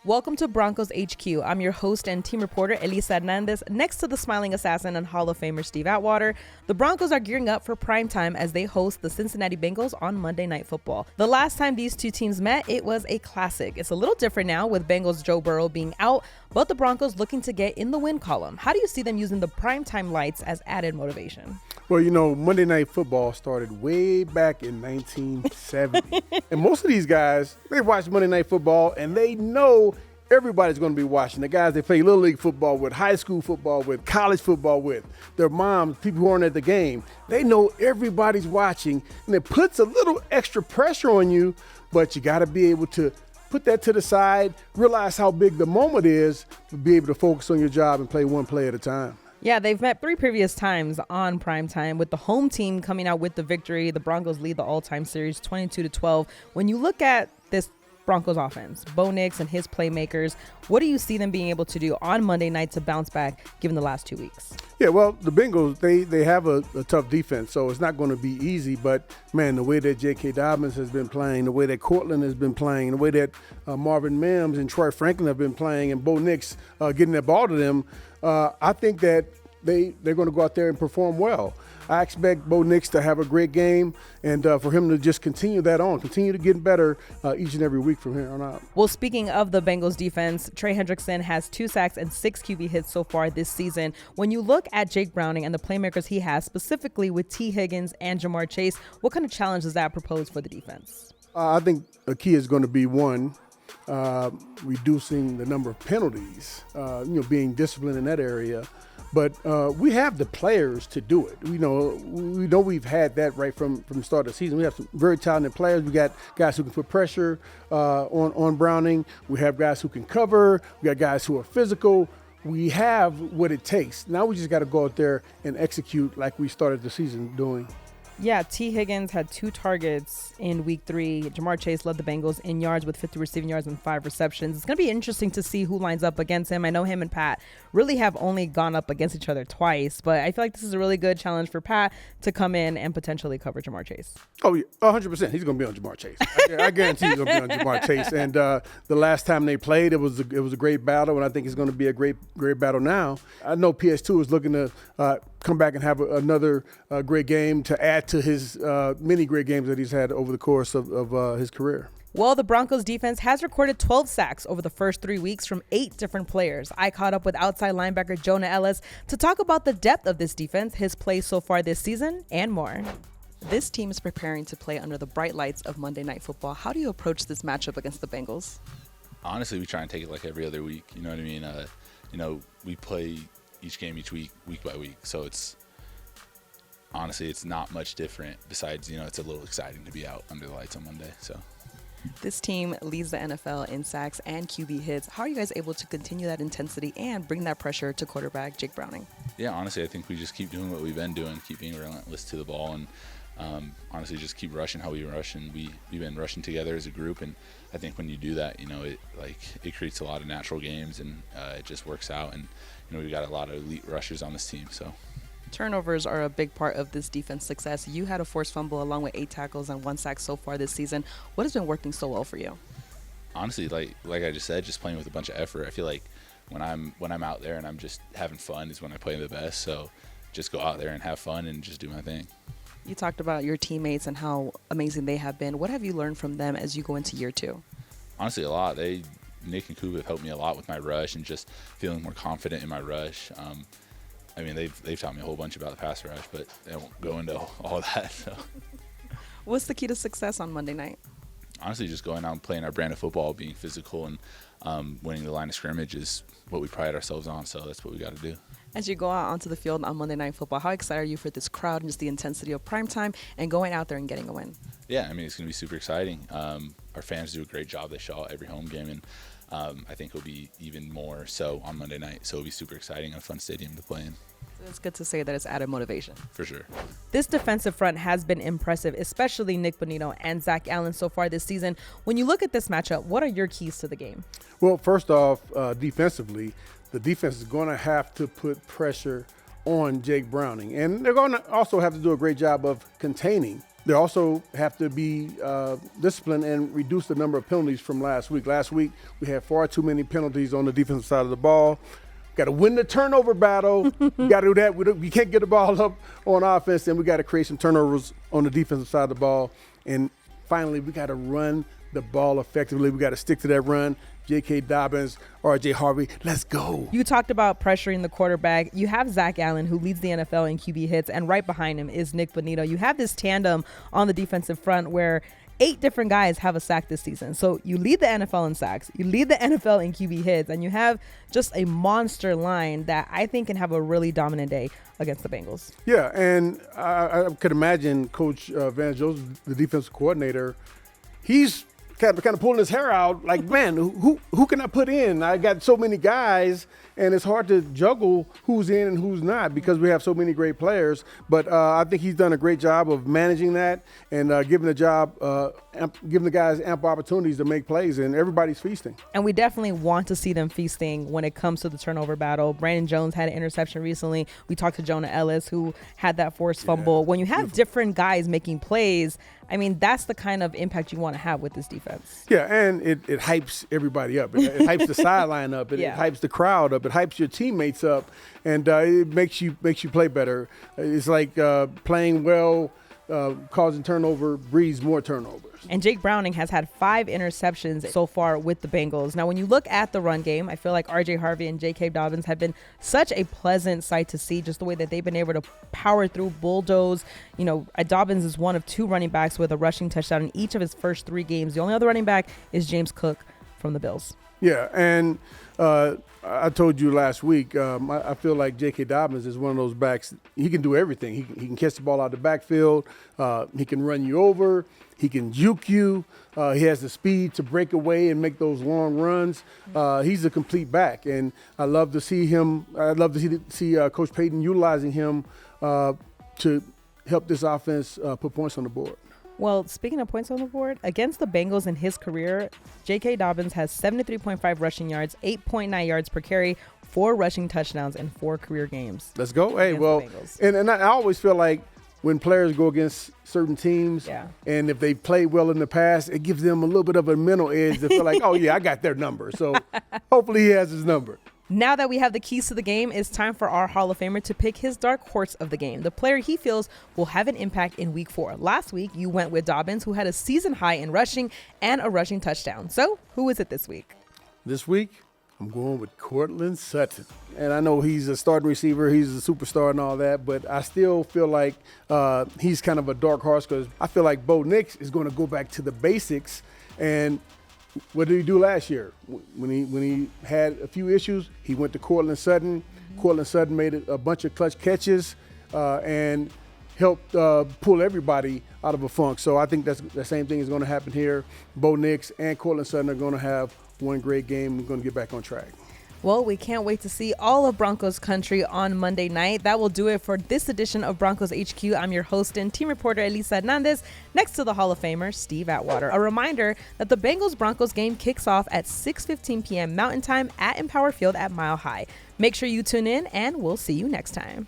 Welcome to Broncos HQ. I'm your host and team reporter, Elisa Hernandez, next to the smiling assassin and Hall of Famer Steve Atwater. The Broncos are gearing up for primetime as they host the Cincinnati Bengals on Monday Night Football. The last time these two teams met, it was a classic. It's a little different now with Bengals Joe Burrow being out, but the Broncos looking to get in the win column. How do you see them using the primetime lights as added motivation? Well, you know, Monday Night Football started way back in 1970. And most of these guys, they watch Monday Night Football and they know everybody's going to be watching. The guys they play Little League football with, high school football with, college football with, their moms, people who aren't at the game. They know everybody's watching, and it puts a little extra pressure on you, but you got to be able to put that to the side, realize how big the moment is, to be able to focus on your job and play one play at a time. Yeah, they've met 3 previous times on primetime, with the home team coming out with the victory. The Broncos lead the all-time series 22-12. When you look at this Broncos offense, Bo Nix and his playmakers, what do you see them being able to do on Monday night to bounce back given the last 2 weeks? Yeah, well, the Bengals, they have a tough defense, so it's not going to be easy. But, man, the way that J.K. Dobbins has been playing, the way that Cortland has been playing, the way that Marvin Mims and Troy Franklin have been playing, and Bo Nix getting that ball to them, I think that they're going to go out there and perform well. I expect Bo Nix to have a great game and for him to just continue that on, continue to get better each and every week from here on out. Well, speaking of the Bengals defense, Trey Hendrickson has 2 sacks and 6 QB hits so far this season. When you look at Jake Browning and the playmakers he has, specifically with T. Higgins and Jamar Chase, what kind of challenge does that propose for the defense? I think the key is going to be, one, reducing the number of penalties, being disciplined in that area. But we have the players to do it. We know we've had that right from the start of the season. We have some very talented players. We got guys who can put pressure on Browning. We have guys who can cover. We got guys who are physical. We have what it takes. Now we just got to go out there and execute like we started the season doing. Yeah, T. Higgins had 2 targets in week 3. Jamar Chase led the Bengals in yards with 50 receiving yards and 5 receptions. It's going to be interesting to see who lines up against him. I know him and Pat really have only gone up against each other twice, but I feel like this is a really good challenge for Pat to come in and potentially cover Jamar Chase. Oh, yeah, 100%. He's going to be on Jamar Chase. I guarantee he's going to be on Jamar Chase. And the last time they played, it was a great battle, and I think it's going to be a great battle now. I know PS2 is looking to come back and have another great game to add to his many great games that he's had over the course of his career. Well, the Broncos defense has recorded 12 sacks over the first 3 weeks from 8 different players. I caught up with outside linebacker Jonah Elliss to talk about the depth of this defense, his play so far this season, and more. This team is preparing to play under the bright lights of Monday Night Football. How do you approach this matchup against the Bengals? Honestly, we try and take it like every other week. You know what I mean? We play each game each week by week. So it's not much different besides, it's a little exciting to be out under the lights on Monday. So this team leads the NFL in sacks and QB hits. How are you guys able to continue that intensity and bring that pressure to quarterback Jake Browning? Yeah, honestly, I think we just keep doing what we've been doing, keep being relentless to the ball, and honestly just keep rushing how we rush. And we've been rushing together as a group, and I think when you do that, it creates a lot of natural games, and it just works out. And we've got a lot of elite rushers on this team. So turnovers are a big part of this defense success. You had a forced fumble along with 8 tackles and 1 sack so far this season. What has been working so well for you? Honestly, like I just said, just playing with a bunch of effort. I feel like when I'm out there and I'm just having fun is when I play the best. So just go out there and have fun and just do my thing. You talked about your teammates and how amazing they have been. What have you learned from them as you go into year 2? Honestly, a lot. Nick and Coop have helped me a lot with my rush and just feeling more confident in my rush. They've taught me a whole bunch about the pass rush, but they won't go into all that. So. What's the key to success on Monday night? Honestly, just going out and playing our brand of football, being physical, and winning the line of scrimmage is what we pride ourselves on. So that's what we got to do. As you go out onto the field on Monday Night Football, how excited are you for this crowd and just the intensity of primetime and going out there and getting a win? Yeah, it's going to be super exciting. Our fans do a great job. They show out every home game, and I think it'll be even more so on Monday night. So it'll be super exciting and a fun stadium to play in. So it's good to say that it's added motivation. For sure. This defensive front has been impressive, especially Nick Bonito and Zach Allen so far this season. When you look at this matchup, what are your keys to the game? Well, first off, defensively, the defense is going to have to put pressure on Jake Browning. And they're going to also have to do a great job of containing They also have to be disciplined and reduce the number of penalties from last week. Last week, we had far too many penalties on the defensive side of the ball. Got to win the turnover battle. We got to do that. We can't get the ball up on offense, and we got to create some turnovers on the defensive side of the ball. And finally, we got to run the ball effectively. We got to stick to that run. J.K. Dobbins, R.J. Harvey, let's go. You talked about pressuring the quarterback. You have Zach Allen, who leads the NFL in QB hits, and right behind him is Nick Bonito. You have this tandem on the defensive front where 8 different guys have a sack this season. So you lead the NFL in sacks, you lead the NFL in QB hits, and you have just a monster line that I think can have a really dominant day against the Bengals. Yeah, and I could imagine Coach Van Joseph, the defensive coordinator, he's kind of pulling his hair out like, man, who can I put in? I got so many guys, and it's hard to juggle who's in and who's not because we have so many great players. But I think he's done a great job of managing that and giving the guys ample opportunities to make plays, and everybody's feasting. And we definitely want to see them feasting when it comes to the turnover battle. Brandon Jones had an interception recently. We talked to Jonah Elliss, who had that forced fumble. When you have different guys making plays, I mean, that's the kind of impact you want to have with this defense. Yeah, and it hypes everybody up. It hypes the sideline up. It hypes the crowd up. It hypes your teammates up, and it makes you play better. It's like playing well, causing turnover breeds more turnovers. And Jake Browning has had 5 interceptions so far with the Bengals. Now, when you look at the run game, I feel like R.J. Harvey and J.K. Dobbins have been such a pleasant sight to see, just the way that they've been able to power through, bulldoze. You know, Dobbins is one of 2 running backs with a rushing touchdown in each of his first 3 games. The only other running back is James Cook from the Bills. Yeah, and I told you last week, I feel like J.K. Dobbins is one of those backs. He can do everything. He can catch the ball out of the backfield. He can run you over. He can juke you. He has the speed to break away and make those long runs. He's a complete back, and I love to see him. I'd love to see Coach Payton utilizing him to help this offense put points on the board. Well, speaking of points on the board, against the Bengals in his career, J.K. Dobbins has 73.5 rushing yards, 8.9 yards per carry, 4 rushing touchdowns in 4 career games. Let's go. Hey, well, and I always feel like when players go against certain teams, and if they play well in the past, it gives them a little bit of a mental edge to feel like, oh, yeah, I got their number. So hopefully he has his number. Now that we have the keys to the game, it's time for our Hall of Famer to pick his dark horse of the game, the player he feels will have an impact in Week 4. Last week, you went with Dobbins, who had a season high in rushing and a rushing touchdown. So who is it this week? This week, I'm going with Courtland Sutton. And I know he's a starting receiver, he's a superstar and all that, but I still feel like he's kind of a dark horse because I feel like Bo Nix is going to go back to the basics. And what did he do last year? When he had a few issues, he went to Courtland Sutton. Courtland Sutton made a bunch of clutch catches and helped pull everybody out of a funk. So I think that's the same thing is going to happen here. Bo Nix and Courtland Sutton are going to have one great game. We're going to get back on track. Well, we can't wait to see all of Broncos country on Monday night. That will do it for this edition of Broncos HQ. I'm your host and team reporter, Elisa Hernandez, next to the Hall of Famer, Steve Atwater. A reminder that the Bengals-Broncos game kicks off at 6:15 p.m. Mountain Time at Empower Field at Mile High. Make sure you tune in, and we'll see you next time.